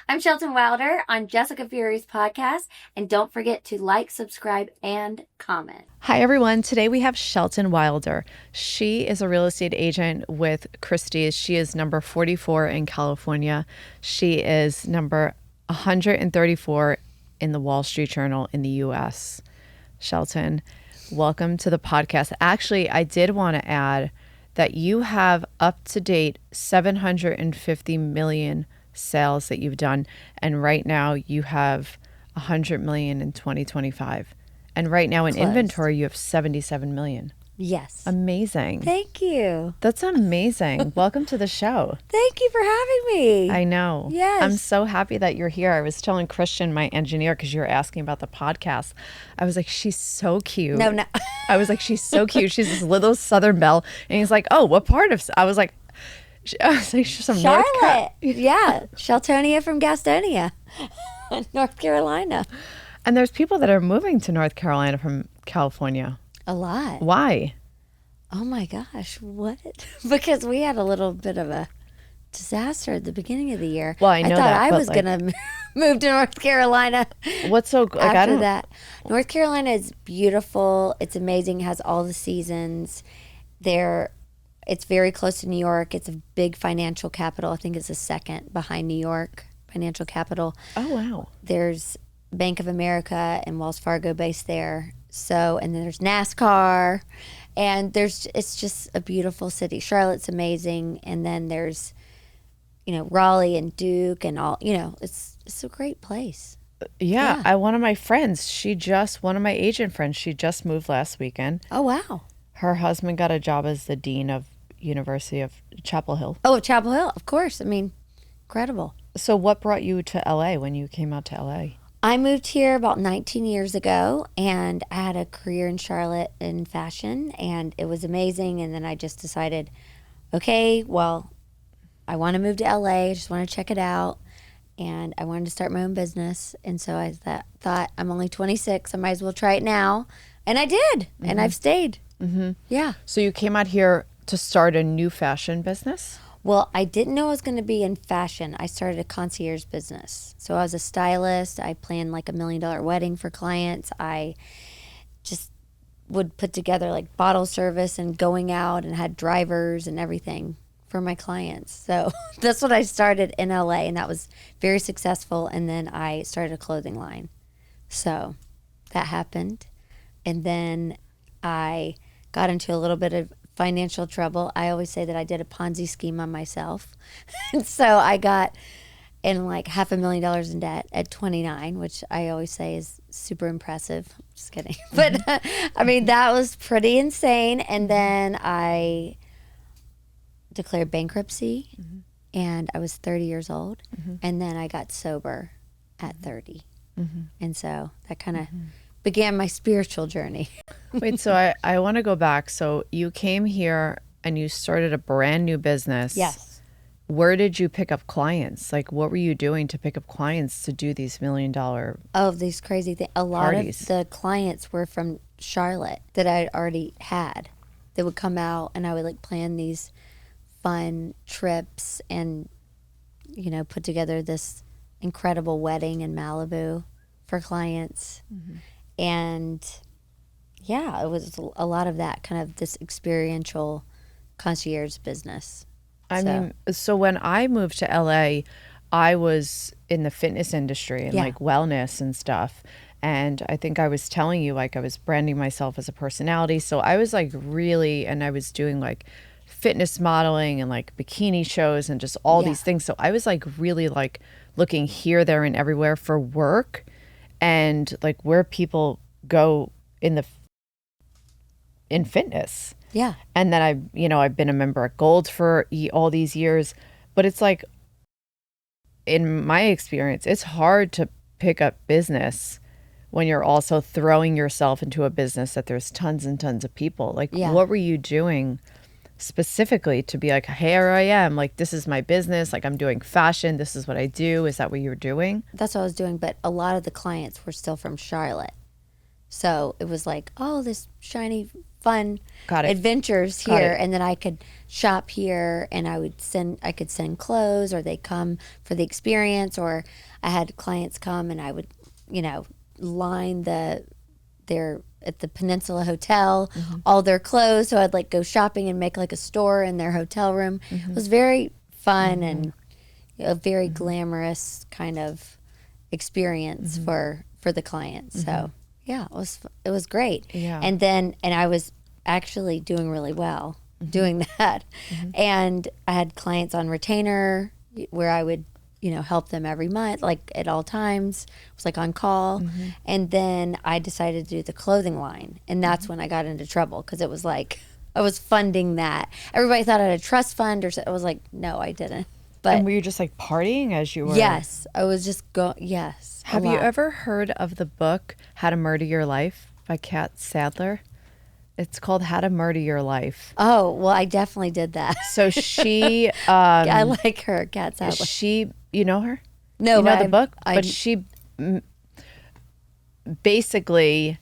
I'm Shelton Wilder on Jessica Fury's podcast, and don't forget to like, subscribe, and comment. Hi, everyone. Today we have Shelton Wilder. She is a real estate agent with Christie's. She is number 44 in California. She is number 134 in the Wall Street Journal in the U.S. Shelton, welcome to the podcast. Actually, I did want to add that you have up-to-date 750 million sales that you've done, and right now you have 100 million in 2025, and right now in Closed. inventory you have 77 million. Yes. Amazing. Thank you. That's amazing. Welcome to the show. Thank you for having me. I know. Yes. I'm so happy that you're here. I was telling Christian, my engineer, because you were asking about the podcast, I was like, she's so cute. No. I was like, she's so cute. She's this little Southern belle. And he's like, oh, what part of, I was like, she's from Charlotte. Yeah. Sheltonia from Gastonia, North Carolina. And there's people that are moving to North Carolina from California. A lot. Why? Oh my gosh. What? Because we had a little bit of a disaster at the beginning of the year. Well, I know thought that, I but was going to move to North Carolina. What's so like, after that? North Carolina is beautiful. It's amazing. It has all the seasons. It's very close to New York. It's a big financial capital. I think it's the second behind New York financial capital. Oh, wow. There's Bank of America and Wells Fargo based there. So, and then there's NASCAR, and it's just a beautiful city. Charlotte's amazing. And then there's, Raleigh and Duke and all, it's a great place. Yeah. One of my agent friends, she just moved last weekend. Oh, wow. Her husband got a job as the dean of University of Chapel Hill. Oh, Chapel Hill, of course. I mean, incredible. So what brought you to LA when you came out to LA? I moved here about 19 years ago, and I had a career in Charlotte in fashion, and it was amazing. And then I just decided, okay, well, I want to move to LA. I just want to check it out, and I wanted to start my own business. And so I thought, I'm only 26. I might as well try it now. And I did, and I've stayed. Mm-hmm. Yeah. So you came out here to start a new fashion business? Well, I didn't know I was going to be in fashion. I started a concierge business. So I was a stylist. I planned like $1 million wedding for clients. I just would put together like bottle service and going out, and had drivers and everything for my clients. So that's what I started in LA, and that was very successful. And then I started a clothing line. So that happened. And then I got into a little bit of financial trouble. I always say that I did a Ponzi scheme on myself. And so I got in like $500,000 in debt at 29, which I always say is super impressive. Just kidding. But I mean, that was pretty insane. And then I declared bankruptcy, and I was 30 years old. And then I got sober at 30. And so that kind of began my spiritual journey. Wait, so I want to go back. So you came here and you started a brand new business. Yes. Where did you pick up clients? Like, what were you doing to pick up clients to do these $1 million? Oh, these crazy things. A lot parties. of the clients were from Charlotte that I'd already had. They would come out, and I would like plan these fun trips and, put together this incredible wedding in Malibu for clients. And yeah, it was a lot of that, kind of this experiential concierge business. I mean, so when I moved to LA, I was in the fitness industry and like wellness and stuff. And I think I was telling you, like, I was branding myself as a personality. So I was like and I was doing like fitness modeling and like bikini shows and just all these things. So I was like really like looking here, there, and everywhere for work, and like where people go in fitness. Yeah. And then I've been a member at Gold for all these years, but it's like, in my experience, it's hard to pick up business when you're also throwing yourself into a business that there's tons and tons of people. Like, what were you doing specifically to be like, hey, here I am, like, this is my business, like, I'm doing fashion, this is what I do? Is that what you were doing? That's what I was doing, but a lot of the clients were still from Charlotte. So it was like, oh, this shiny, fun Got it. adventures Got here, it. and then I could shop here, and I could send clothes, or they come for the experience, or I had clients come, and I would, line their at the Peninsula Hotel, all their clothes. So I'd like go shopping and make like a store in their hotel room. It was very fun and a very glamorous kind of experience for the clients. So yeah, it was great. Yeah. And I was actually doing really well doing that. And I had clients on retainer where I would, help them every month, like at all times. I was like on call. And then I decided to do the clothing line. And that's when I got into trouble because it was like I was funding that. Everybody thought I had a trust fund or so. I was like, no, I didn't. But And were you just like partying as you were? yes, I was just yes. Have you ever heard of the book How to Murder Your Life by Kat Sadler? It's called How to Murder Your Life. Oh, well, I definitely did that. So she, I like her, Kat Sadler. she, you know her? No, You know but the book? But she basically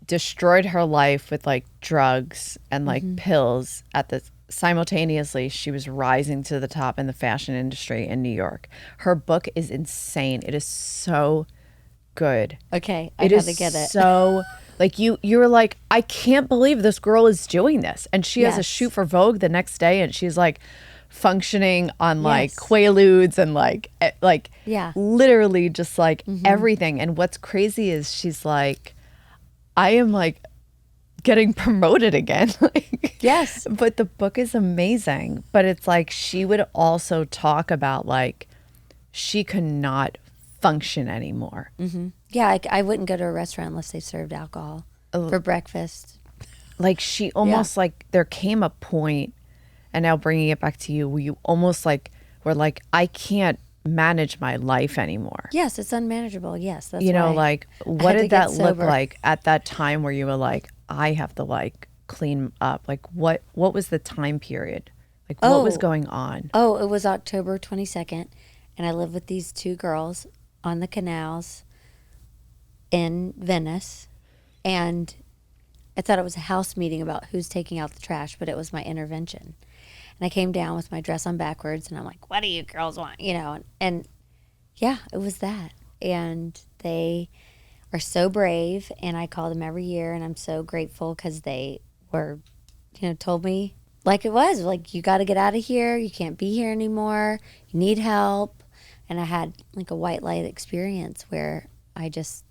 destroyed her life with like drugs and like pills at the simultaneously she was rising to the top in the fashion industry in New York. Her book is insane. It is so good. Okay, I It gotta is get it. so like you were like, I can't believe this girl is doing this. And she has a Yes. shoot for Vogue the next day and she's like functioning on like Yes. Quaaludes and like Yeah. literally just like everything. And what's crazy is she's like, I am like getting promoted again. Like, Yes. but the book is amazing. But it's like she would also talk about like she could not function anymore. Yeah, I wouldn't go to a restaurant unless they served alcohol for breakfast. Like she almost like there came a point, and now bringing it back to you, where you almost like were like, I can't manage my life anymore. Yes, it's unmanageable. Yes, that's You know, why like I what had to did get that look sober. like at that time where you were like, I have to like clean up? Like what was the time period? Like what was Oh. going on? Oh, it was October 22nd, and I lived with these two girls on the canals in Venice, and I thought it was a house meeting about who's taking out the trash, but it was my intervention. And I came down with my dress on backwards, and I'm like, what do you girls want? And yeah, it was that. And they are so brave, and I call them every year, and I'm so grateful because they were, told me like it was, like, you got to get out of here. You can't be here anymore. You need help. And I had like a white light experience where I just,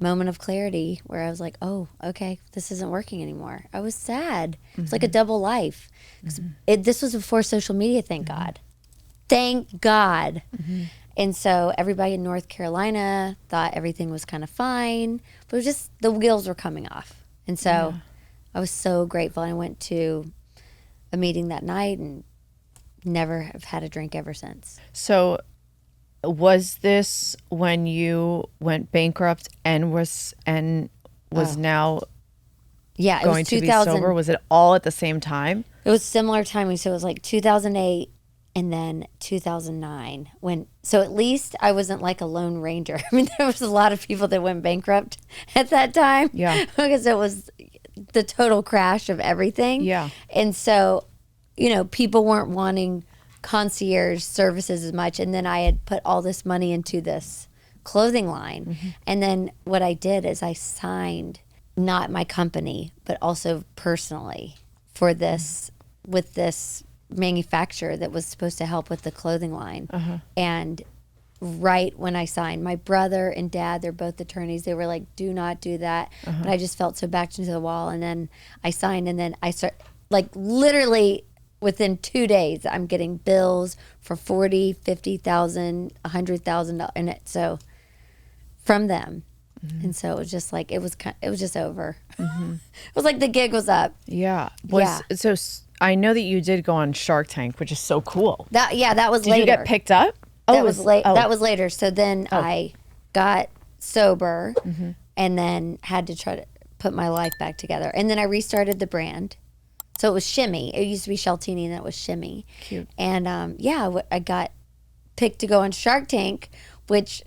moment of clarity where I was like, oh, okay, this isn't working anymore. I was sad. It was like a double life. 'Cause this was before social media, thank God. Thank God. And so everybody in North Carolina thought everything was kind of fine, but it was just the wheels were coming off. And so I was so grateful. I went to a meeting that night and never have had a drink ever since. So was this when you went bankrupt and was now Yeah, it going was to be 2000. sober? Was it all at the same time? It was similar timing. So it was like 2008 and then 2009 so at least I wasn't like a lone ranger. I mean, there was a lot of people that went bankrupt at that time. Yeah. Because it was the total crash of everything. Yeah. And so, people weren't wanting concierge services as much. And then I had put all this money into this clothing line. And then what I did is I signed not my company, but also personally for this with this manufacturer that was supposed to help with the clothing line. And right when I signed, my brother and dad, they're both attorneys, they were like, do not do that. But I just felt so backed into the wall. And then I signed, and then I start, like, literally within 2 days, I'm getting bills for $40,000, $50,000, $100,000, and so from them. And so it was just like it was just over. It was like the gig was up. Yeah. So I know that you did go on Shark Tank, which is so cool. That was Did later. you get picked up? That was late. Oh. That was later. So then I got sober, and then had to try to put my life back together. And then I restarted the brand. So it was Shimmy. It used to be Sheltini, and that was Shimmy. Cute. And I got picked to go on Shark Tank, which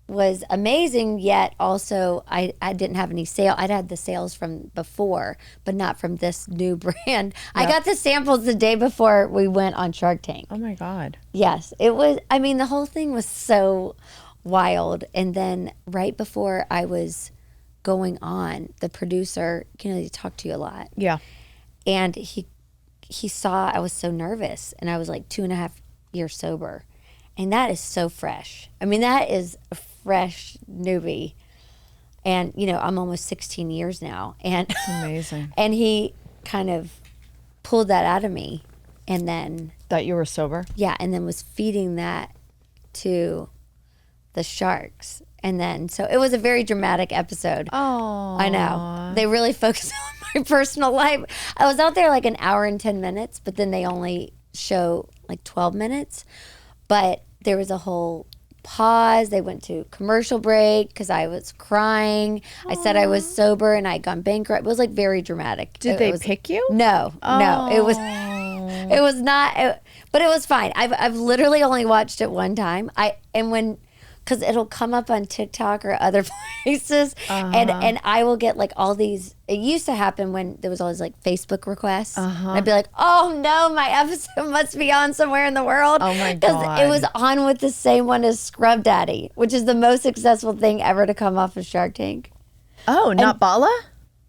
was amazing, yet also I didn't have any sale. I'd had the sales from before, but not from this new brand. I got the samples the day before we went on Shark Tank. Oh my God. Yes, it was. I mean, the whole thing was so wild. And then right before I was going on, the producer, he talked to you a lot. Yeah. And he saw I was so nervous, and I was like 2.5 years sober. And that is so fresh. I mean, that is a fresh newbie. And, I'm almost 16 years now. And It's amazing. and he kind of pulled that out of me. And then, That you were sober? yeah, and then was feeding that to the sharks. And then, so it was a very dramatic episode. Oh. I know. They really focused on my personal life. I was out there like an hour and 10 minutes, but then they only show like 12 minutes. But there was a whole pause. They went to commercial break because I was crying. I said I was sober and I'd gone bankrupt. It was like very dramatic. Did they pick you? No, no. It was it was not, but it was fine. I've literally only watched it one time. Because it'll come up on TikTok or other places, and I will get like all these. It used to happen when there was always like Facebook requests. And I'd be like, "Oh no, my episode must be on somewhere in the world." Oh my Because God. it was on with the same one as Scrub Daddy, which is the most successful thing ever to come off of Shark Tank. Oh, not Bala?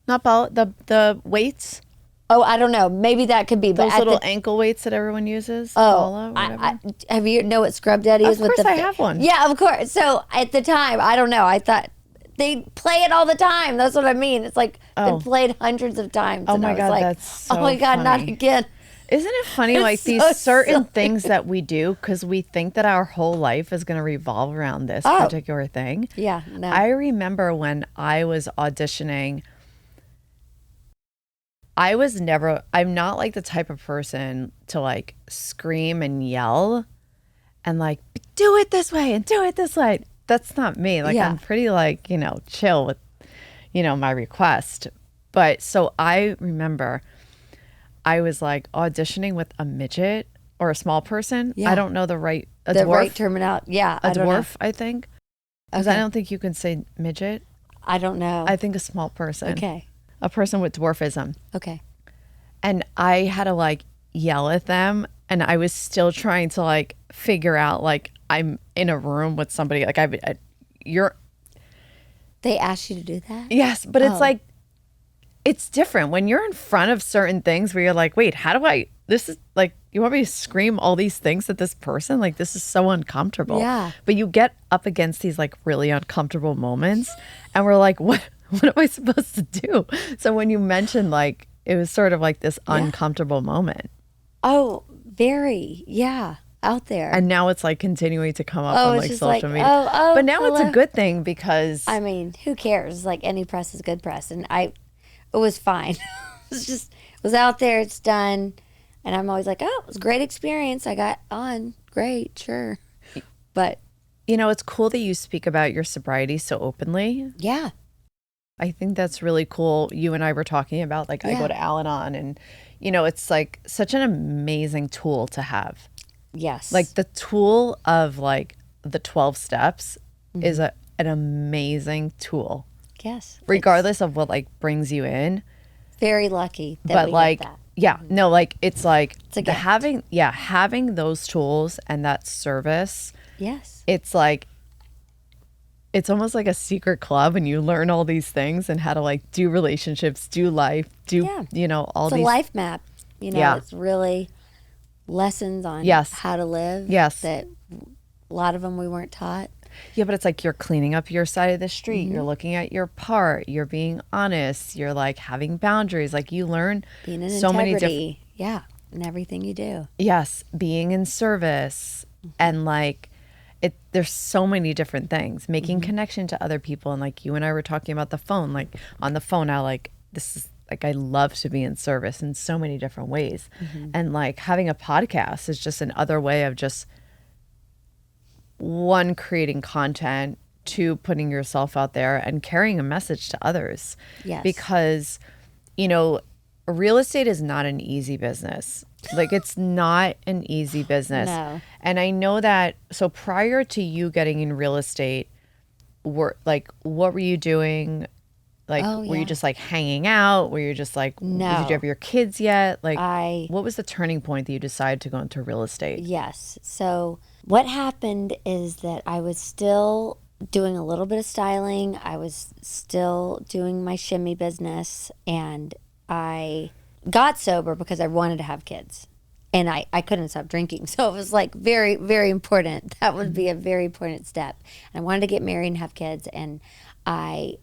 Not Bala? The weights? Oh, I don't know. Maybe that could be. But Those at little the, ankle weights that everyone uses? oh, Bala, whatever. have you know what Scrub Daddy is? Of course I have one. Yeah, of course. So at the time, I don't know. I thought they play it all the time. That's what I mean. It's like been played hundreds of times. Oh and my I was God, like, that's so oh my God, not funny. again. Isn't it funny, It's like these so certain silly. things that we do because we think that our whole life is going to revolve around this particular thing? Yeah, no. I remember when I was auditioning, I'm not like the type of person to like scream and yell and like, do it this way and do it this way. That's not me. Like, Yeah. I'm pretty like, chill with, my request. But so I remember I was like auditioning with a midget or a small person. Yeah. I don't know a the dwarf. right terminology. Yeah, A I don't know. dwarf, I think. Because I Okay. don't think you can say midget. I don't know. I think a small person. Okay. A person with dwarfism. Okay. And I had to like yell at them. And I was still trying to like figure out like I'm in a room with somebody. Like you're. They asked you to do that? Yes. But it's Oh. like, it's different when you're in front of certain things where you're like, wait, this is like, you want me to scream all these things at this person? Like, this is so uncomfortable. Yeah. But you get up against these like really uncomfortable moments and we're like, what am I supposed to do? So when you mentioned like, it was sort of like this uncomfortable moment. Oh, very. Yeah. Out there. And now it's like continuing to come up Oh, on it's like just social like, media. oh, but now it's hello. a good thing because I mean, who cares? Like any press is good press. And it was fine. It was out there. It's done. And I'm always like, oh, it was a great experience. I got on. Great. Sure. But it's cool that you speak about your sobriety so openly. yeah. I think that's really cool. You and I were talking about like I Yeah. go to Al-Anon and it's like such an amazing tool to have. Yes. Like the tool of like the 12 steps is an amazing tool. yes. Regardless of what like brings you in. Very lucky that But we like get that. yeah, no, like it's like a gift. having those tools and that service, Yes. it's like it's almost like a secret club and you learn all these things and how to like do relationships, do life, do all It's a these life map. Yeah. It's really lessons on Yes. how to live. Yes. That a lot of them we weren't taught. Yeah, but it's like you're cleaning up your side of the street. Mm-hmm. You're looking at your part. You're being honest. You're like having boundaries. Like you learn Being in so many different. integrity. Yeah. In everything you do. Yes, being in service and like there's so many different things. Making connection to other people and like you and I were talking about the phone. Like on the phone, I love to be in service in so many different ways. And like having a podcast is just another way of just one, creating content, two, putting yourself out there and carrying a message to others. Yes. Because, real estate is not an easy business. Like it's not an easy business. No. And I know that, so prior to you getting in real estate, what were you doing? Like, Oh, were you yeah. just like hanging out? Were you just like, No. did you have your kids yet? Like, I what was the turning point that you decided to go into real estate? Yes. So what happened is that I was still doing a little bit of styling. I was still doing my shimmy business, and I got sober because I wanted to have kids. And I couldn't stop drinking. So it was like very, very important. That would be a very important step. And I wanted to get married and have kids. And I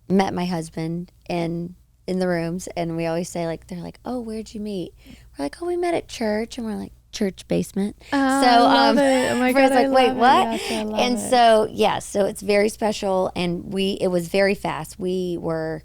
met my husband in the rooms, and we always say, like, they're like, oh, where'd you meet? We're like, oh, we met at church. And we're like, church basement. Oh, I love it. Oh my God, like, I wait, love it. what? Yes, I love And it. so, yeah, so it's very special, and it was very fast. We were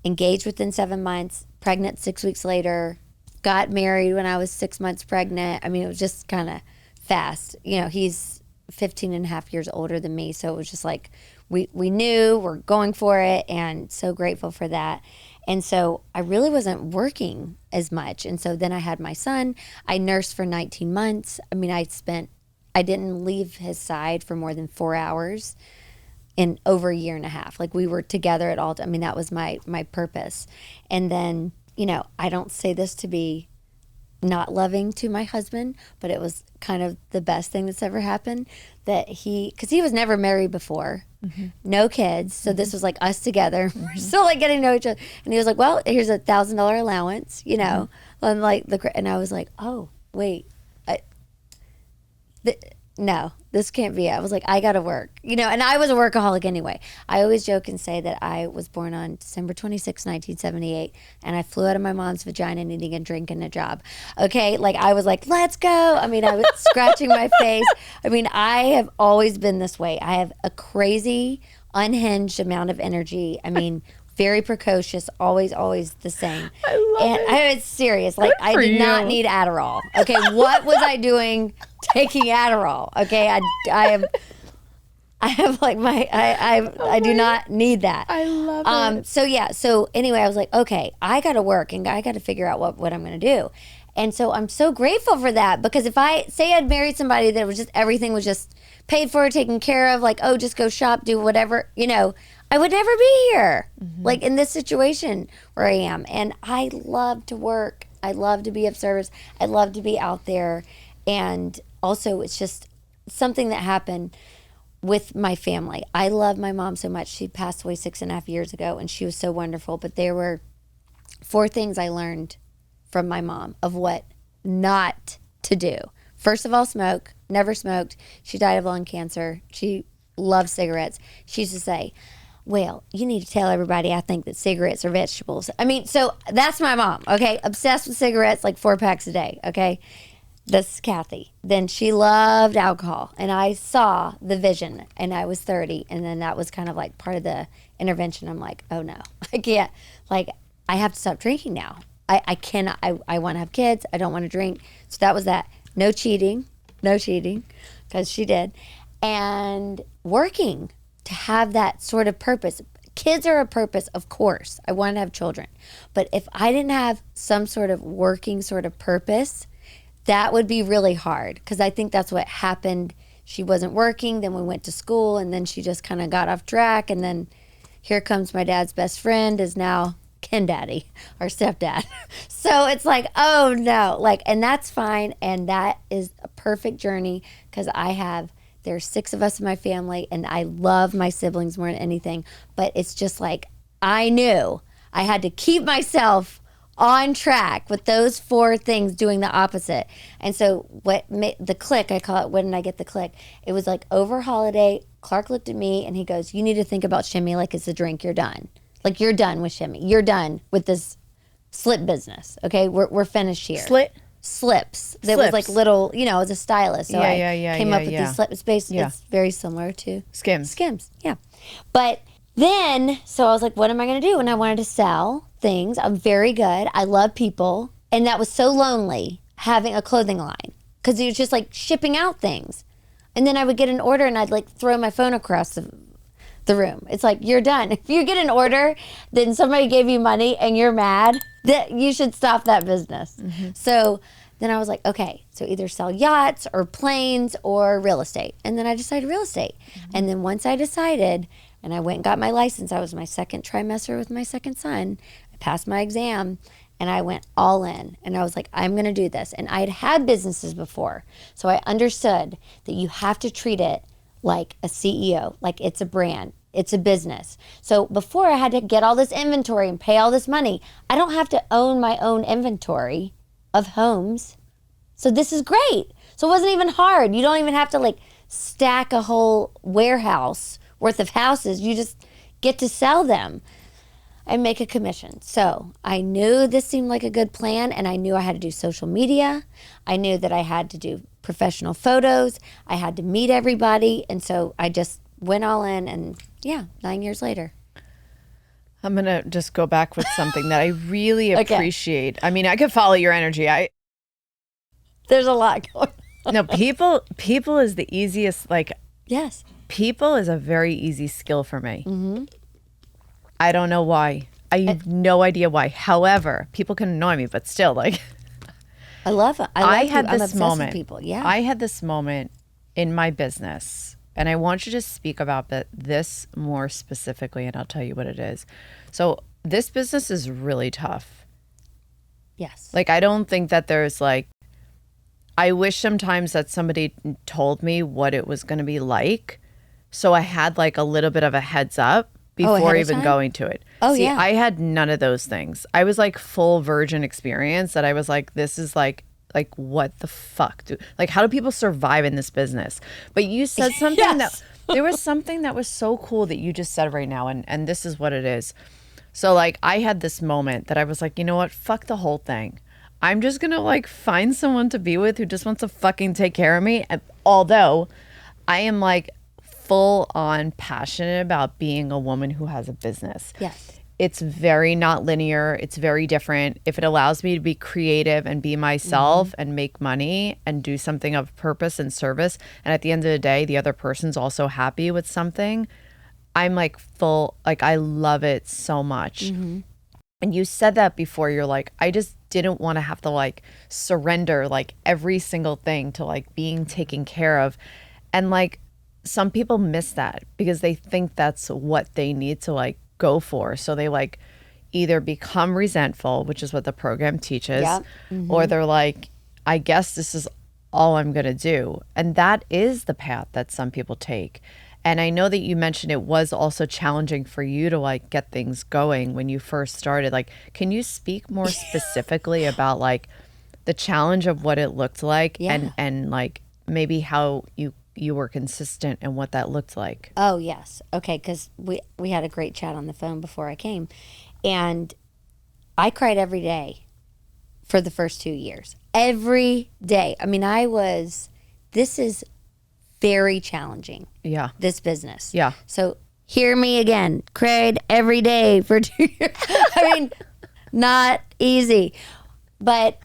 engaged within 7 months, pregnant 6 weeks later, got married when I was 6 months pregnant. I mean, it was just kind of fast. You know, he's 15 and a half years older than me, so it was just like we knew we're going for it, and so grateful for that. And so I really wasn't working as much. And so then I had my son. I nursed for 19 months. I mean, I didn't leave his side for more than 4 hours in over a year and a half. Like, we were together at all. I mean, that was my purpose. And then, you know, I don't say this to be not loving to my husband, but it was kind of the best thing that's ever happened, that because he was never married before, no kids. So this was like us together. We're still like getting to know each other. And he was like, well, here's $1,000 allowance, you know, and like and I was like, oh, wait, no, this can't be it. I was like, I got to work, you know, and I was a workaholic anyway. I always joke and say that I was born on December 26, 1978, and I flew out of my mom's vagina needing a drink and a job. Okay. Like, I was like, let's go. I mean, I was scratching my face. I mean, I have always been this way. I have a crazy, unhinged amount of energy. I mean, very precocious, always the same. I love it. It's serious. Like, I for did not you. need Adderall. Okay, what was I doing taking Adderall? Okay, I have like I do not need that. I love it. So yeah, so anyway, I was like, okay, I got to work and I got to figure out what I'm going to do. And so I'm so grateful for that, because if I say I'd married somebody that was just everything was just paid for, taken care of, like, oh, just go shop, do whatever, you know, I would never be here, like in this situation where I am. And I love to work. I love to be of service. I love to be out there. And also, it's just something that happened with my family. I love my mom so much. She passed away 6.5 years ago, and she was so wonderful. But there were 4 things I learned from my mom of what not to do. First of all, smoke. Never smoked. She died of lung cancer. She loved cigarettes. She used to say, well, you need to tell everybody I think that cigarettes are vegetables. I mean, so that's my mom, okay? Obsessed with cigarettes, like 4 packs a day, okay? This is Kathy. Then she loved alcohol, and I saw the vision, and I was 30, and then that was kind of like part of the intervention. I'm like, oh no, I can't. Like, I have to stop drinking now. I cannot. I want to have kids. I don't want to drink. So that was that. No cheating, because she did. And working to have that sort of purpose. Kids are a purpose, of course. I want to have children. But if I didn't have some sort of working sort of purpose, that would be really hard, because I think that's what happened. She wasn't working, then we went to school, and then she just kind of got off track, and then here comes my dad's best friend, is now Ken Daddy, our stepdad. So it's like, oh no, like, and that's fine, and that is a perfect journey, because there's 6 of us in my family, and I love my siblings more than anything, but it's just like, I knew I had to keep myself on track with those 4 things, doing the opposite. And so what made the click, I call it, when did I get the click? It was like over holiday, Clark looked at me and he goes, you need to think about shimmy like it's a drink. You're done. Like, you're done with shimmy. You're done with this slip business. Okay, we're finished here. Slips. That was like little, you know, as a stylist. So I came up with these slips. It's basically, it's very similar to Skims. Yeah. But then, so I was like, what am I going to do? And I wanted to sell things. I'm very good. I love people. And that was so lonely, having a clothing line, because it was just like shipping out things. And then I would get an order and I'd like throw my phone across the room. It's like, you're done. If you get an order, then somebody gave you money and you're mad, that you should stop that business. So Then I was like, okay, so either sell yachts or planes or real estate. And then I decided real estate. And then once I decided, and I went and got my license, I was my second trimester with my second son. I passed my exam and I went all in. And I was like, I'm going to do this. And I had had businesses before. So I understood that you have to treat it like a CEO, like it's a brand. It's a business. So before I had to get all this inventory and pay all this money, I don't have to own my own inventory of homes. So this is great. So it wasn't even hard. You don't even have to like stack a whole warehouse worth of houses. You just get to sell them and make a commission. So I knew this seemed like a good plan, and I knew I had to do social media. I knew that I had to do professional photos. I had to meet everybody. And so I just went all in, and 9 years later. I'm going to just go back with something that I really appreciate. I mean, I could follow your energy. There's a lot going on. No, people is the easiest, like, yes. People is a very easy skill for me. Mm-hmm. I don't know why. I have no idea why. However, people can annoy me, but still, like. I love it. I had this moment. With people. Yeah. I had this moment in my business. And I want you to speak about this more specifically, and I'll tell you what it is. So this business is really tough. Yes. Like, I don't think that there's like, I wish sometimes that somebody told me what it was going to be like. So I had like a little bit of a heads up before even going to it. Oh, See, yeah. I had none of those things. I was like full virgin experience that I was like, this is like what the fuck like, how do people survive in this business? But you said something yes. that there was something that was so cool that you just said right now, and this is what it is. So like, I had this moment that I was like, you know what, fuck the whole thing. I'm just gonna like find someone to be with who just wants to fucking take care of me. And although I am like full on passionate about being a woman who has a business. Yes. It's very not linear. It's very different. If it allows me to be creative and be myself and make money and do something of purpose and service, and at the end of the day, the other person's also happy with something, I'm like full, like I love it so much. Mm-hmm. And you said that before. You're like, I just didn't want to have to like surrender like every single thing to like being taken care of. And like some people miss that because they think that's what they need to like go for. So they like either become resentful, which is what the program teaches, or they're like, I guess this is all I'm going to do. And that is the path that some people take. And I know that you mentioned it was also challenging for you to like get things going when you first started. Like, can you speak more specifically about like the challenge of what it looked like and like maybe how you were consistent and what that looked like? Oh, yes. Okay, because we had a great chat on the phone before I came. And I cried every day for the first 2 years. Every day. I mean, this is very challenging. Yeah. This business. Yeah. So hear me again. Cried every day for 2 years. I mean, not easy. But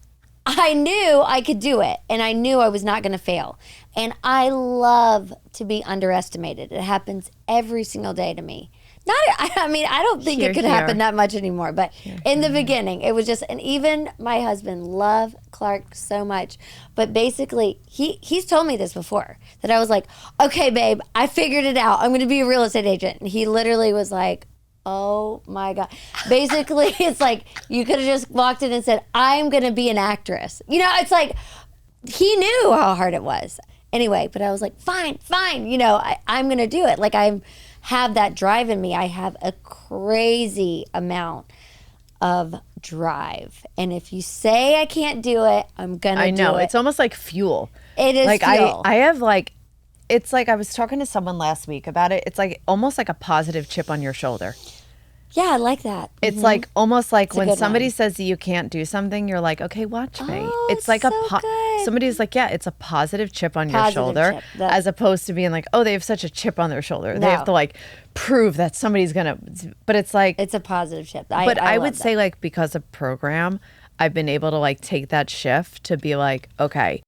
I knew I could do it, and I knew I was not going to fail. And I love to be underestimated. It happens every single day to me. I don't think it could happen that much anymore, but in the beginning, it was just, and even my husband loved Clark so much, but basically, he's told me this before, that I was like, okay, babe, I figured it out. I'm going to be a real estate agent. And he literally was like, oh my God. Basically, it's like, you could have just walked in and said, I'm going to be an actress. You know, it's like, he knew how hard it was. Anyway, but I was like, fine, you know, I'm going to do it. Like, I have that drive in me. I have a crazy amount of drive. And if you say I can't do it, I'm going to do it. I know. It's almost like fuel. It is like fuel. I have like, it's like I was talking to someone last week about it. It's like almost like a positive chip on your shoulder. Yeah, I like that. It's like almost like when somebody says that you can't do something, you're like, okay, watch me. Oh, it's like somebody's like, yeah, it's a positive chip on your shoulder, as opposed to being like, oh, they have such a chip on their shoulder. No. They have to like prove that somebody's gonna. But it's like it's a positive chip. But I would say like because of program, I've been able to like take that shift to be like, okay,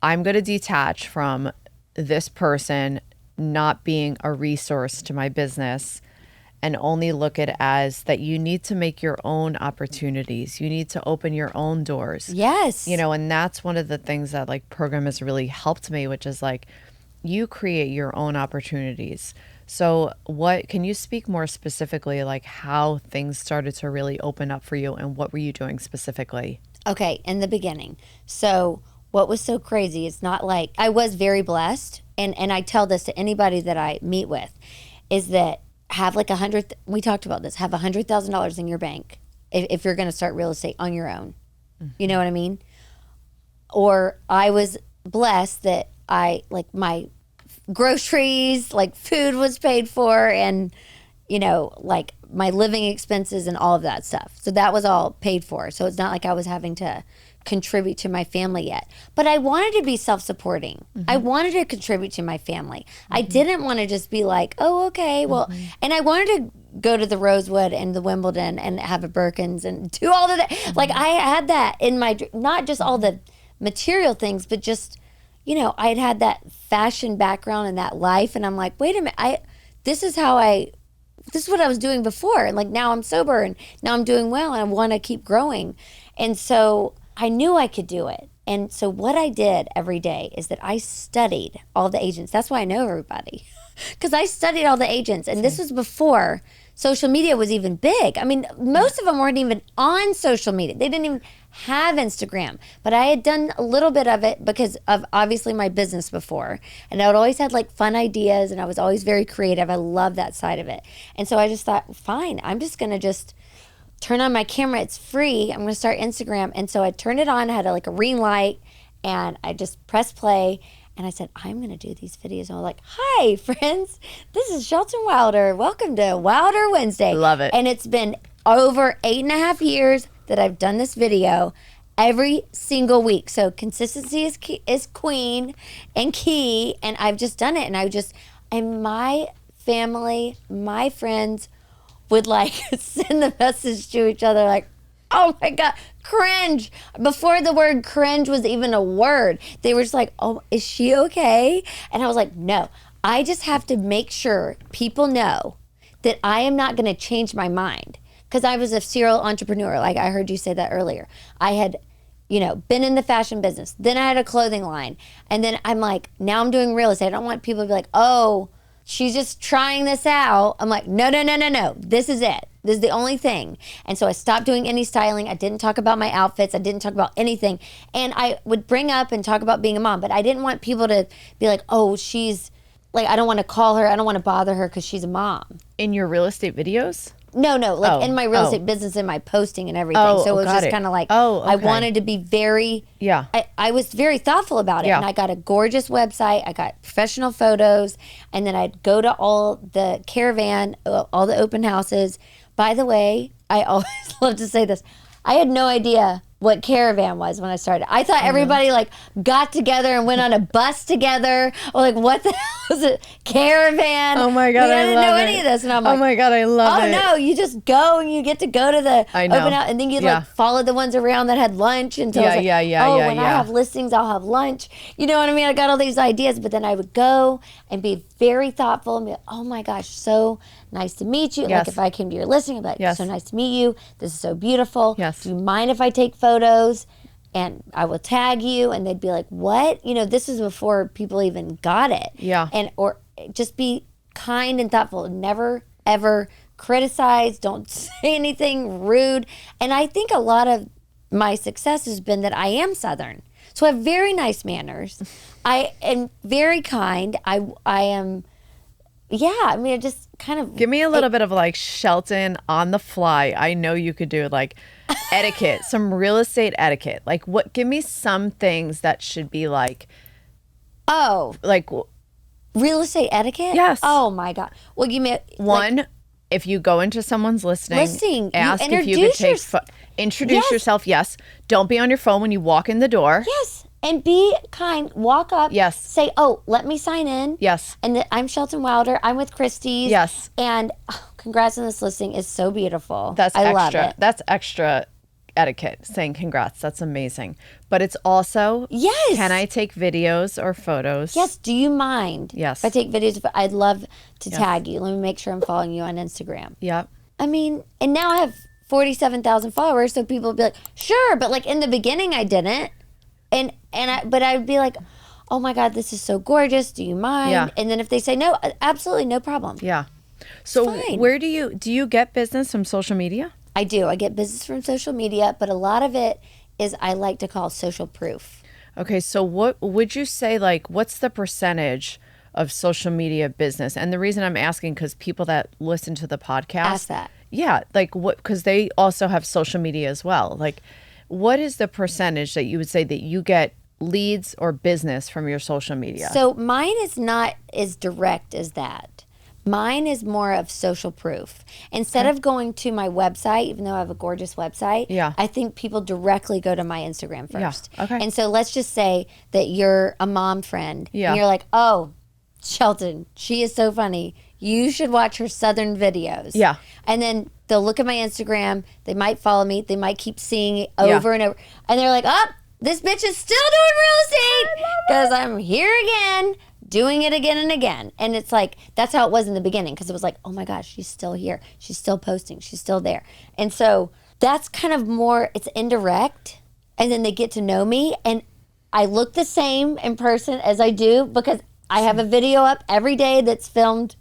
I'm gonna detach from this person not being a resource to my business. and only look at it as that you need to make your own opportunities. You need to open your own doors. Yes. You know, and that's one of the things that like program has really helped me, which is like you create your own opportunities. So what can you speak more specifically like how things started to really open up for you and what were you doing specifically? Okay, in the beginning. So what was so crazy, it's not like I was very blessed, and I tell this to anybody that I meet with, is that have like we talked about this, have $100,000 in your bank if you're going to start real estate on your own. You know what I mean? Or I was blessed that I like my groceries, like food was paid for, and you know, like my living expenses and all of that stuff. So that was all paid for. So it's not like I was having to contribute to my family yet. But I wanted to be self-supporting. I wanted to contribute to my family. I didn't want to just be like, oh, okay, well, and I wanted to go to the Rosewood and the Wimbledon and have a Birkins and do all of that. Like I had that in my, not just all the material things, but just, you know, I had that fashion background and that life. And I'm like, wait a minute, this is what I was doing before. And like now I'm sober and now I'm doing well and I want to keep growing. And so I knew I could do it. And so what I did every day is that I studied all the agents. That's why I know everybody, because I studied all the agents. And this was before social media was even big. I mean, most of them weren't even on social media. They didn't even have Instagram. But I had done a little bit of it because of obviously my business before. And I would always had like fun ideas and I was always very creative. I love that side of it. And so I just thought, fine, I'm just going to just turn on my camera. It's free. I'm going to start Instagram. And so I turned it on. I had like a ring light and I just pressed play. And I said, I'm going to do these videos. And I was like, hi, friends. This is Shelton Wilder. Welcome to Wilder Wednesday. Love it. And it's been over 8.5 years that I've done this video every single week. So consistency is queen and key. And I've just done it. And my family, my friends would like send the message to each other like, oh my God, cringe. Before the word cringe was even a word, they were just like, oh, is she okay? And I was like, no, I just have to make sure people know that I am not going to change my mind. Because I was a serial entrepreneur, like I heard you say that earlier. I had, you know, been in the fashion business. Then I had a clothing line. And then I'm like, now I'm doing real estate. I don't want people to be like, oh, she's just trying this out. I'm like, no. This is it. This is the only thing. And so I stopped doing any styling. I didn't talk about my outfits. I didn't talk about anything. And I would bring up and talk about being a mom, but I didn't want people to be like, oh, she's like, I don't want to call her. I don't want to bother her because she's a mom. In your real estate videos? No, like in my real estate business and my posting and everything. So it was just kind of like, I wanted to be very, I was very thoughtful about it. And I got a gorgeous website. I got professional photos. And then I'd go to all the caravan, all the open houses. By the way, I always love to say this. I had no idea what caravan was when I started. I thought everybody like got together and went on a bus together. Or like, what the hell is it? Caravan. Oh my God, I didn't know any of this. And I'm like, oh my God, I love it. Oh no, you just go and you get to go to the open house. And then you like follow the ones around that had lunch. And so I was like, when I have listings, I'll have lunch. You know what I mean? I got all these ideas, but then I would go and be very thoughtful and be like, oh my gosh, so nice to meet you. Like if I came to your listing, I'd be like, so nice to meet you. This is so beautiful. Do you mind if I take photos? And I will tag you. And they'd be like, what? You know, this is before people even got it. And or just be kind and thoughtful. Never, ever criticize. Don't say anything rude. And I think a lot of my success has been that I am Southern. So I have very nice manners. I am very kind. I am... I mean, it just kind of... Give me a little bit of like Shelton on the fly. I know you could do like etiquette, some real estate etiquette. Like what, give me some things that should be like... Oh. Like... Real estate etiquette? Yes. Oh my God. Well, you mean... One, if you go into someone's listing, ask if you could take... Introduce yourself, yes. Don't be on your phone when you walk in the door. Yes. And be kind. Walk up. Yes. Say, oh, let me sign in. Yes. And I'm Shelton Wilder. I'm with Christie's. Yes. And congrats on this listing. It's so beautiful. That's I extra. love it. That's extra etiquette, saying congrats. That's amazing. But it's also, Yes. can I take videos or photos? Yes. Do you mind? Yes. If I take videos, I'd love to tag you. Let me make sure I'm following you on Instagram. Yep. I mean, and now I have 47,000 followers, so people would be like, sure, but like in the beginning I didn't. But I'd be like, oh my God, this is so gorgeous. Do you mind? Yeah. And then if they say no, absolutely no problem. Yeah. So fine. where do you get business from social media? I do. I get business from social media, but a lot of it is I like to call social proof. Okay. So what would you say, like, what's the percentage of social media business? And the reason I'm asking, because people that listen to the podcast. Ask that. Yeah. Like what, because they also have social media as well. Like what is the percentage that you would say that you get leads or business from your social media? So mine is not as direct as that. Mine is more of social proof. Instead of going to my website, even though I have a gorgeous website, Yeah. I think people directly go to my Instagram first. Yeah. Okay. And so let's just say that you're a mom friend. Yeah. And you're like, oh, Shelton, she is so funny. You should watch her Southern videos. Yeah. And then they'll look at my Instagram. They might follow me. They might keep seeing it over and over. And they're like, oh, this bitch is still doing real estate because I'm here again, doing it again and again. And it's like, that's how it was in the beginning, because it was like, oh my gosh, she's still here. She's still posting. She's still there. And so that's kind of more, it's indirect. And then they get to know me. And I look the same in person as I do because I have a video up every day that's filmed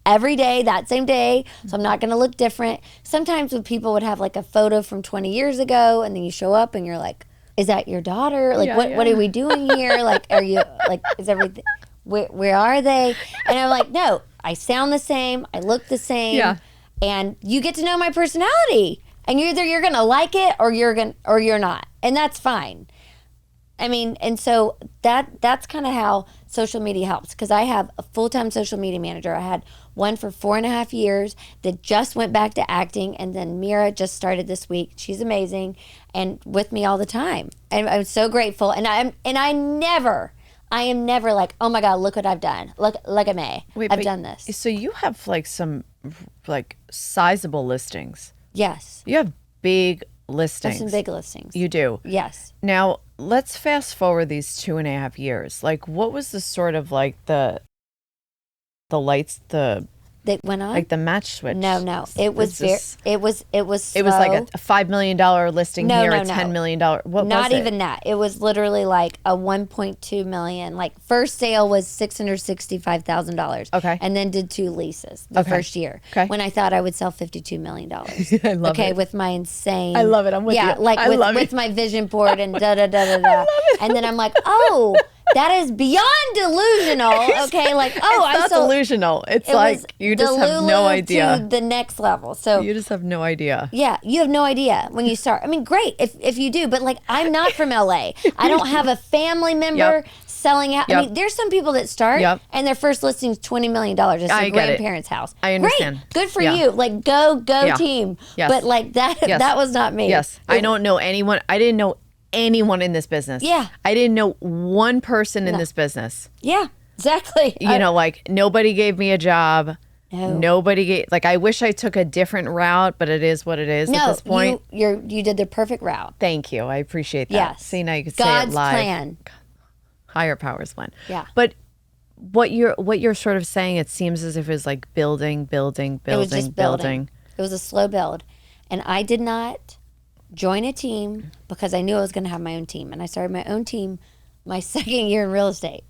every day, that same day. So I'm not going to look different. Sometimes when people would have like a photo from 20 years ago and then you show up and you're like, is that your daughter? Like, what are we doing here? Like, are you, like, is everything, where are they? And I'm like, no, I sound the same. I look the same. Yeah. And you get to know my personality. And either you're going to like it or you're not. And that's fine. I mean, and so that's kind of how social media helps, because I have a full-time social media manager. I had one for 4.5 years that just went back to acting, and then Mira just started this week. She's amazing and with me all the time. And I'm so grateful. And I am never like, oh my God, look what I've done. Look at me. I've done this. So you have like some like sizable listings. Yes. You have big listings. There's some big listings. You do. Yes. Now let's fast forward these 2.5 years. Like, what was the sort of like the lights, That went on? like the match switch? No. It was it was It was slow. like a $5 million listing No, here, no, a $10 no. million. What Not was it? even that. It was literally like a 1.2 million. Like first sale was $665,000. Okay. And then did 2 leases the Okay. first year. Okay. When I thought I would sell $52 million. I love okay, it. with my insane. I love it. I'm with yeah, you. like I love with it. my vision board and da da da da da. And then I'm like, oh, that is beyond delusional. Okay, like It's not delusional. It's like was you just have no Delulu idea. to the next level. So You just have no idea. yeah, you have no idea when you start. I mean, great if you do, but like I'm not from LA. I don't have a family member Yep. selling out. Yep. I mean, there's some people that start Yep. and their first listing is $20 million. It's I their get it. grandparents' house. I understand. Great, good for Yeah. you. Like go Yeah. team. Yes. But like that Yes. that was not me. Yes. I don't know anyone. I didn't know anyone in this business. Yeah. I didn't know one person in this business. Yeah, exactly. You know, like nobody gave me a job. No. Nobody gave, like, I wish I took a different route, but it is what it is at this point. you did the perfect route. Thank you. I appreciate that. Yes. See, now you can say God's it live. plan. Higher powers win. Yeah. But what you're sort of saying, it seems as if it was like building. It was just building. It was a slow build. And I did not join a team because I knew I was going to have my own team. And I started my own team my second year in real estate,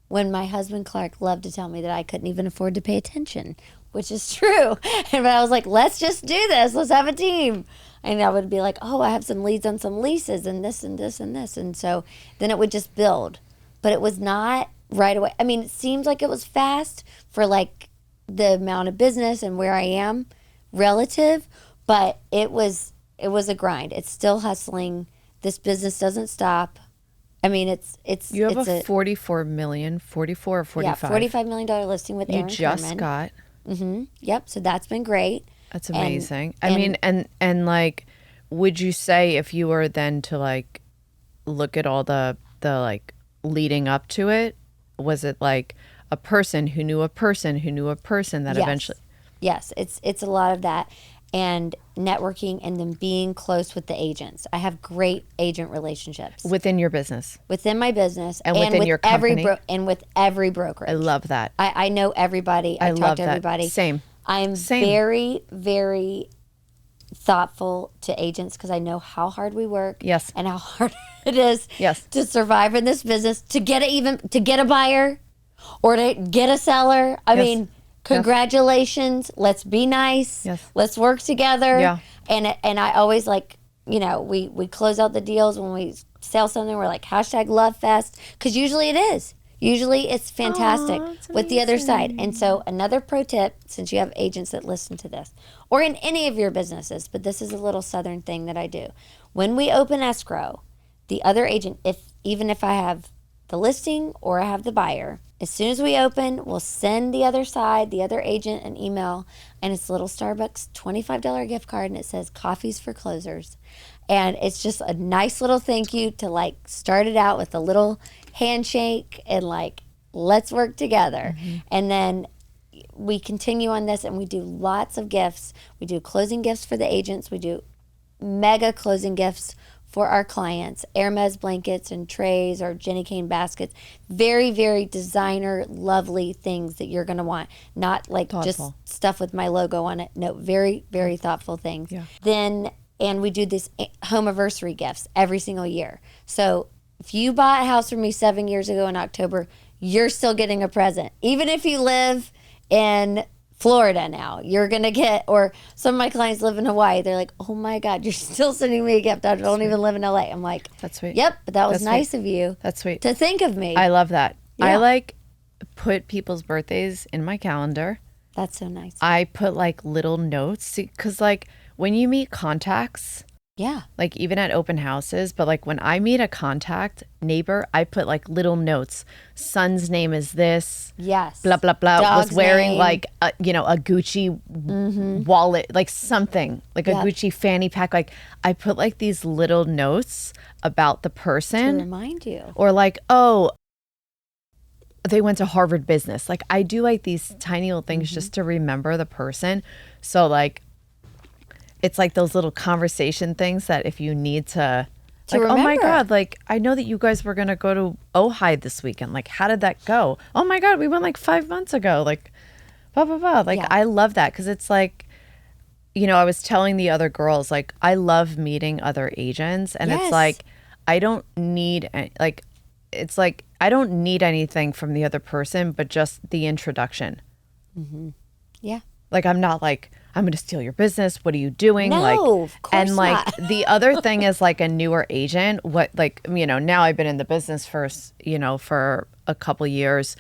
when my husband Clark loved to tell me that I couldn't even afford to pay attention, which is true. And I was like, let's just do this. Let's have a team. And I would be like, oh, I have some leads on some leases and this and this and this. And so then it would just build. But it was not right away. I mean, it seems like it was fast for like the amount of business and where I am relative, but it was a grind. It's still hustling. This business doesn't stop. I mean, it's You have it's a 44 or 45? yeah, $45 million listing with You Aaron just Kerman. got. Yep. So that's been great. That's And- amazing. I and- mean, and like, would you say if you were then to like look at all the like leading up to it, was it like a person who knew a person who knew a person that Yes. eventually? Yes, it's a lot of that. and networking and then being close with the agents. I have great agent relationships Within your business. within my business And within with your company. and with every brokerage. I love that. I know everybody. I talk love to that. everybody. Same. I'm Same. very, very thoughtful to agents because I know how hard we work. Yes. And how hard it is Yes. to survive in this business, to get a buyer or to get a seller. I mean, congratulations. Let's be nice. Yes. Let's work together. Yeah. And I always like, we close out the deals when we sell something. We're like #LoveFest because usually it is. Usually it's fantastic with the other side. And so another pro tip, since you have agents that listen to this or in any of your businesses, but this is a little Southern thing that I do. When we open escrow, the other agent, even if I have the listing or I have the buyer, as soon as we open, we'll send the other side, the other agent, an email, and it's a little Starbucks $25 gift card, and it says coffees for closers. And it's just a nice little thank you to like start it out with a little handshake and like, let's work together. And then we continue on this and we do lots of gifts. We do closing gifts for the agents. We do mega closing gifts for our clients, Hermes blankets and trays or Jenny Kane baskets. Very, very designer, lovely things that you're going to want. Not like Thoughtful. just stuff with my logo on it. No, very, very thoughtful things. Yeah. And we do this home anniversary gifts every single year. So if you bought a house from me 7 years ago in October, you're still getting a present. Even if you live in Florida now, you're going to get, or some of my clients live in Hawaii. They're like, oh my God, you're still sending me a gift. I don't even live in LA. I'm like, That's sweet. Yep, but that was That's nice sweet. of you That's sweet. to think of me. I love that. Yeah. I like put people's birthdays in my calendar. That's so nice. I put like little notes because like when you meet contacts, Yeah. like even at open houses, but like when I meet a contact neighbor, I put like little notes. Son's name is this. Yes. Blah blah blah. Dog's was wearing name. like a Gucci wallet, like something like a Yep. Gucci fanny pack. Like I put like these little notes about the To person, remind you. or like, oh, they went to Harvard Business. Like I do like these tiny little things just to remember the person. So like, it's like those little conversation things that if you need to like, oh my remember. God, like I know that you guys were going to go to Ojai this weekend. Like, how did that go? Oh my God, we went like 5 months ago. Like, blah, blah, blah. Like, Yeah. I love that because it's like, I was telling the other girls, like, I love meeting other agents. And Yes. it's like, I don't need, I don't need anything from the other person, but just the introduction. Yeah. Like, I'm not like, I'm going to steal your business. What are you doing? No, like, of course and like not. the other thing is like a newer agent, now I've been in the business for a couple years,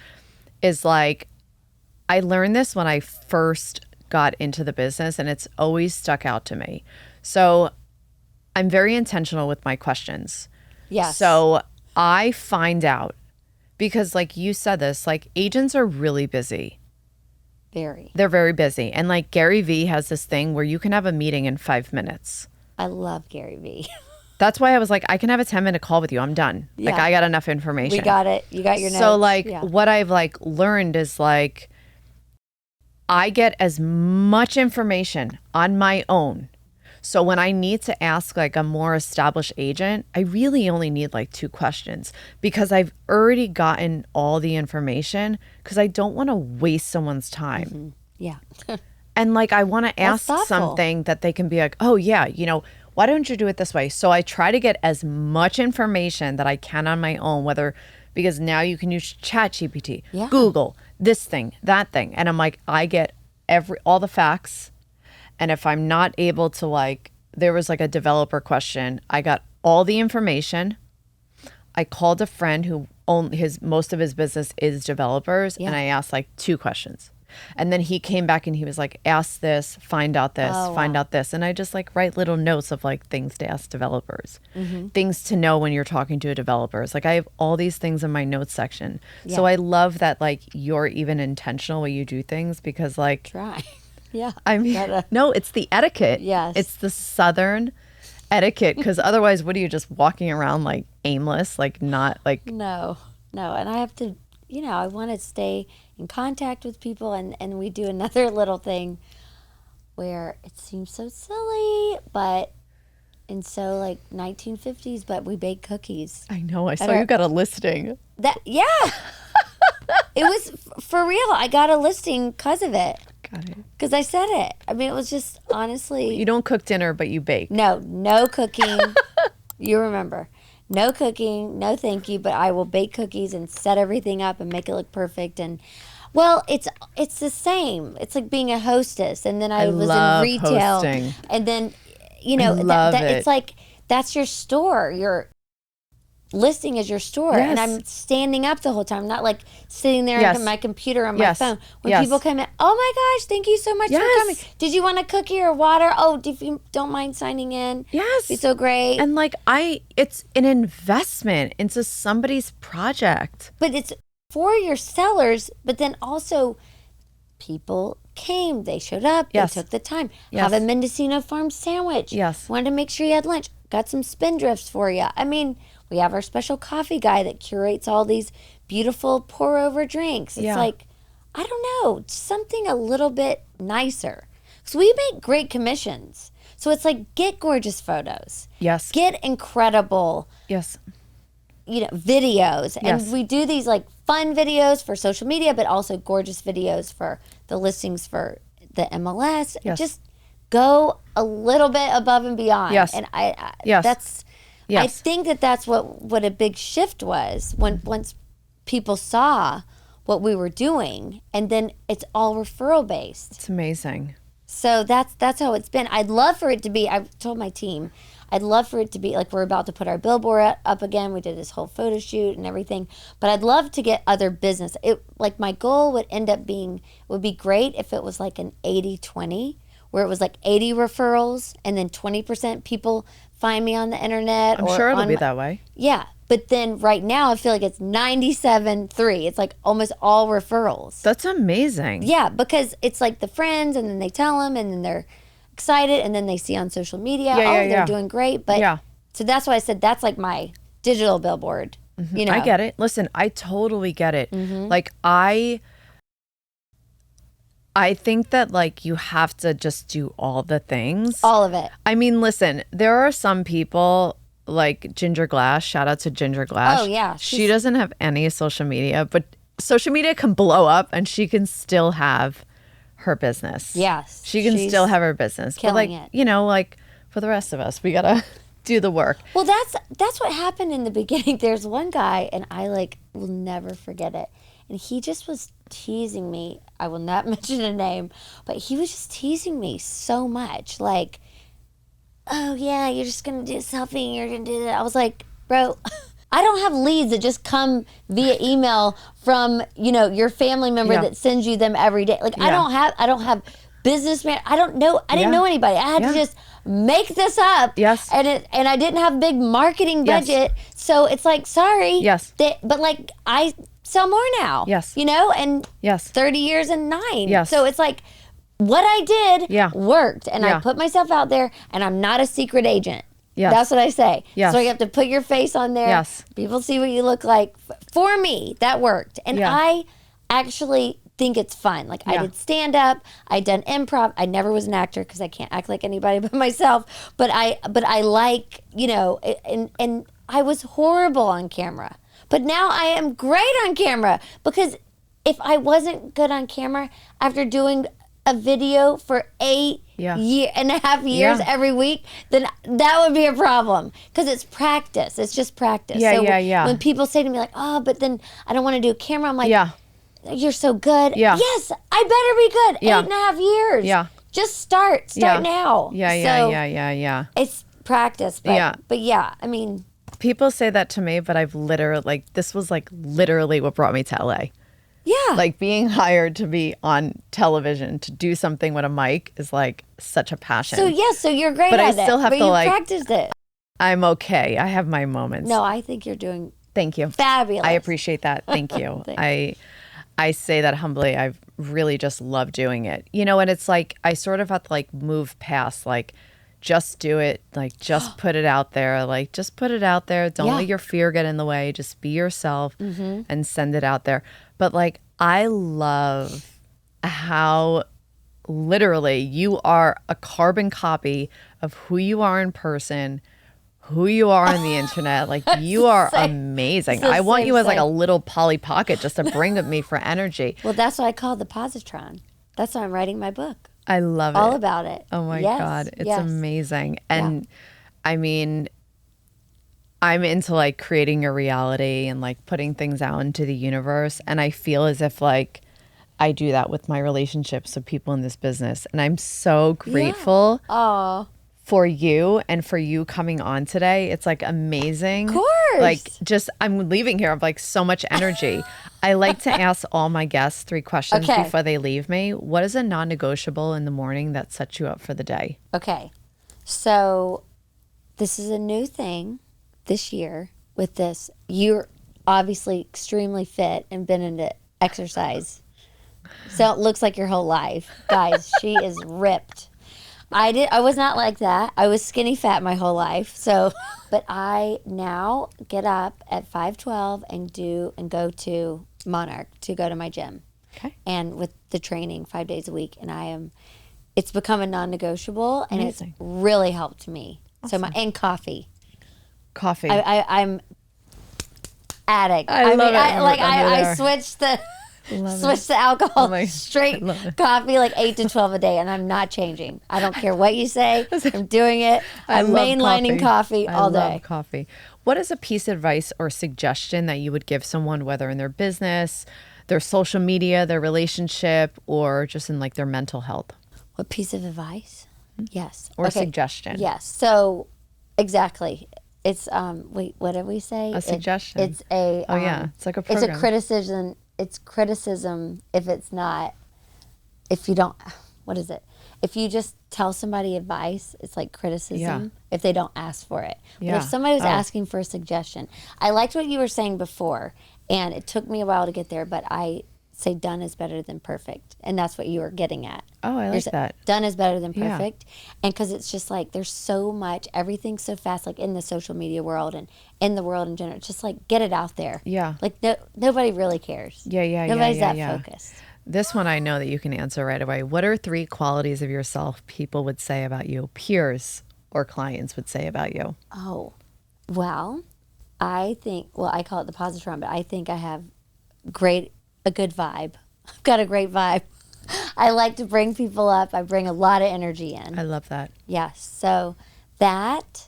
is like, I learned this when I first got into the business and it's always stuck out to me. So I'm very intentional with my questions. Yes. So I find out, because like you said this, like agents are really busy. Very. They're very busy. And like Gary Vee has this thing where you can have a meeting in 5 minutes. I love Gary Vee. That's why I was like, I can have a 10-minute call with you. I'm done. Like Yeah. I got enough information. We got it. You got your notes. So like Yeah. what I've like learned is like, I get as much information on my own. So when I need to ask like a more established agent, I really only need like 2 questions because I've already gotten all the information because I don't want to waste someone's time. Yeah. And like I want to ask thoughtful. something that they can be like, oh yeah, why don't you do it this way? So I try to get as much information that I can on my own, because now you can use ChatGPT, Yeah. Google, this thing, that thing. And I'm like, I get all the facts. And if I'm not able to like, there was like a developer question, I got all the information. I called a friend who most of his business is developers, Yeah. and I asked like 2 questions. And then he came back and he was like, ask this, find out this, Oh, find wow. out this. And I just like write little notes of like things to ask developers, Mm-hmm. things to know when you're talking to a developer. It's like I have all these things in my notes section. So Yeah. I love that like you're even intentional when you do things, because like, Try. Yeah. I mean, Gotta- no, it's the etiquette. Yes. It's the Southern etiquette, because otherwise, what are you just walking around like aimless, like not like, No. And I have to, I want to stay in contact with people. And we do another little thing. where it seems so silly, but and so like 1950s, but we bake cookies. I know. I saw you got a listing. That yeah, it was for real. I got a listing because of it. Got it. Because I said it. I mean, it was just honestly. You don't cook dinner, but you bake. No cooking. You remember, no cooking, no thank you. But I will bake cookies and set everything up and make it look perfect. And well, it's the same. It's like being a hostess, and then I was in retail, hosting. And then it's like that's your store. Your listing is your store, yes. and I'm standing up the whole time, not like sitting there yes. on my computer on my yes. phone. When yes. people come in, oh my gosh, thank you so much yes. for coming. Did you want a cookie or water? Oh, if you don't mind signing in, yes, it's so great. And like it's an investment into somebody's project, but it's for your sellers. But then also, people came, they showed up, yes. they took the time. Yes. Have a Mendocino farm sandwich. Yes, wanted to make sure you had lunch. Got some spindrifts for you. I mean. We have our special coffee guy that curates all these beautiful pour over drinks. It's like, I don't know, something a little bit nicer. Because we make great commissions. So it's like, get gorgeous photos. Yes. Get incredible, yes, videos. Yes. And we do these like fun videos for social media, but also gorgeous videos for the listings for the MLS. Yes. Just go a little bit above and beyond. Yes. And yes. that's... Yes. I think that's what a big shift was once people saw what we were doing, and then it's all referral based. It's amazing. So that's how it's been. I'd love for it to be. I've told my team, I'd love for it to be like we're about to put our billboard up again. We did this whole photo shoot and everything, but I'd love to get other business. It like my goal would end up being, it would be great if it was like an 80-20, where it was like 80 referrals and then 20% people find me on the internet. I'm sure it'll be that way. Yeah. But then right now I feel like it's 97-3. It's like almost all referrals. That's amazing. Yeah, because it's like the friends, and then they tell them, and then they're excited, and then they see on social media, they're doing great. But so that's why I said that's like my digital billboard. Mm-hmm. I get it. Listen, I totally get it. Mm-hmm. Like I think that like you have to just do all the things. All of it. I mean, listen, there are some people like Ginger Glass. Shout out to Ginger Glass. Oh, yeah. She doesn't have any social media, but social media can blow up and she can still have her business. Yes. She can still have her business. Killing but like, it. Like for the rest of us, we got to do the work. Well, that's what happened in the beginning. There's one guy, and I like will never forget it. And he just was teasing me. I will not mention a name, but he was just teasing me so much. Like, oh, yeah, you're just going to do something. You're going to do that. I was like, bro, I don't have leads that just come via email from, your family member that sends you them every day. Like, I don't have businessman. I don't know. I didn't know anybody. I had to just make this up. Yes. And I didn't have big marketing budget. So it's like, sorry. Yes. But like, I sell more now. Yes. And 30 years and 9. Yes. So it's like what I did worked, and I put myself out there, and I'm not a secret agent. Yes. That's what I say. Yes. So you have to put your face on there. Yes. People see what you look like. For me, that worked. And I actually think it's fun. Like I did stand up, I done improv. I never was an actor because I can't act like anybody but myself. But I like, and I was horrible on camera. But now I am great on camera, because if I wasn't good on camera after doing a video for 8.5 years every week, then that would be a problem, because it's practice. It's just practice. When people say to me like, oh, but then I don't want to do a camera, I'm like, you're so good. Yes, I better be good. 8.5 years. Just start now. It's practice. But yeah, I mean, people say that to me, but I've literally, this was literally what brought me to LA. Yeah. Like being hired to be on television to do something with a mic is such a passion. So you're great but at I still it. have But to you practiced it. I'm okay. I have my moments. No, I think you're doing Thank you. fabulous. I appreciate that. Thank you. I say that humbly. I've really just loved doing it. And it's I sort of have to move past just do it. Just put it out there. Just put it out there. Don't let your fear get in the way. Just be yourself and send it out there. But I love how literally, you are a carbon copy of who you are in person, who you are on the internet. Like, you are amazing. I want you as like a little Polly Pocket just to bring with me for energy. Well, that's what I call the positron. That's why I'm writing my book. I love it. All about it. Oh my Yes, God. It's yes. amazing. And I mean, I'm into like creating your reality and like putting things out into the universe. And I feel as if like I do that with my relationships with people in this business. And I'm so grateful for you and for you coming on today. It's like amazing. Of course. Like just, I'm leaving here with like so much energy. I like to ask all my guests 3 questions before they leave me. What is a non-negotiable in the morning that sets you up for the day? Okay. So this is a new thing this year with this. You're obviously extremely fit and been into exercise. So it looks like your whole life. Guys, she is ripped. I was not like that. I was skinny fat my whole life. So, but I now get up at 5:12 and go to Monarch to go to my gym. Okay. And with the training 5 days a week, and it's become a non-negotiable, and Amazing. it's really helped me. Awesome. So and coffee. Coffee. I'm addict. I love it. I switched the alcohol straight coffee like 8 to 12 a day, and I'm not changing. I don't care what you say. I'm doing it. I'm mainlining coffee all day. I love coffee. What is a piece of advice or suggestion that you would give someone, whether in their business, their social media, their relationship, or just in like their mental health? What piece of advice? Yes. Or suggestion? Yes. So exactly. It's wait, what did we say? A suggestion. It's a it's like a program. It's a criticism. It's criticism if you don't, what is it? If you just tell somebody advice, it's like criticism if they don't ask for it. But if somebody was asking for a suggestion, I liked what you were saying before, and it took me a while to get there, but I say done is better than perfect. And that's what you were getting at. Oh, I like that. Done is better than perfect. And because it's just like there's so much, everything's so fast, like in the social media world and in the world in general. It's just like get it out there. Yeah. Like nobody really cares. Nobody's that focused. This one I know that you can answer right away. What are 3 qualities of yourself people would say about you, peers or clients would say about you? Oh, well, I call it the positron, but I think I have a good vibe. I've got a great vibe. I like to bring people up. I bring a lot of energy in. I love that. Yes. So that,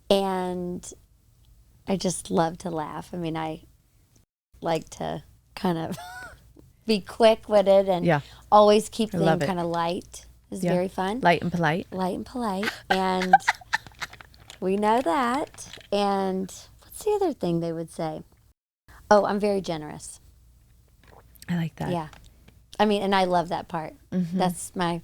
and I just love to laugh. I mean, I like to kind of be quick-witted and always keep things kind of light. It's very fun. Light and polite. Light and polite. And we know that. And what's the other thing they would say? Oh, I'm very generous. I like that. Yeah. I mean, and I love that part. Mm-hmm. That's my...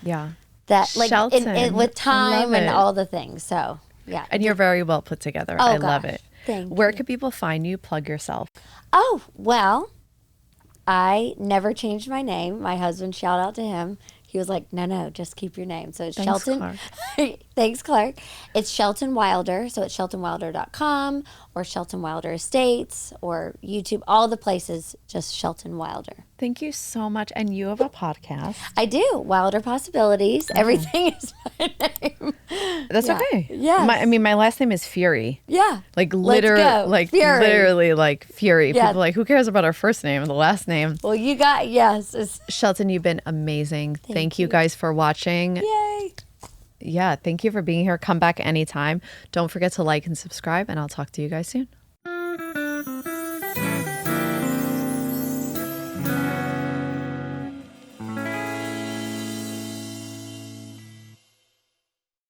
Yeah. That, like, Shelton, with time and all the things. So, yeah. And you're very well put together. Oh, I love it. Thank you. Where can people find you? Plug yourself. Oh, well, I never changed my name. My husband, shout out to him. He was like, no, just keep your name. So it's Shelton. Clark. Thanks, Clark. It's Shelton Wilder. So it's sheltonwilder.com or Shelton Wilder Estates or YouTube, all the places, just Shelton Wilder. Thank you so much. And you have a podcast. I do. Wilder Possibilities. Everything is my name. That's okay. Yeah. My last name is Fury. Yeah. Like Fury. Literally like Fury. Yeah. People are like, who cares about our first name and the last name? Well, you got, Shelton, you've been amazing. Thank you guys for watching. Yay. Yeah. Thank you for being here. Come back anytime. Don't forget to like and subscribe, and I'll talk to you guys soon.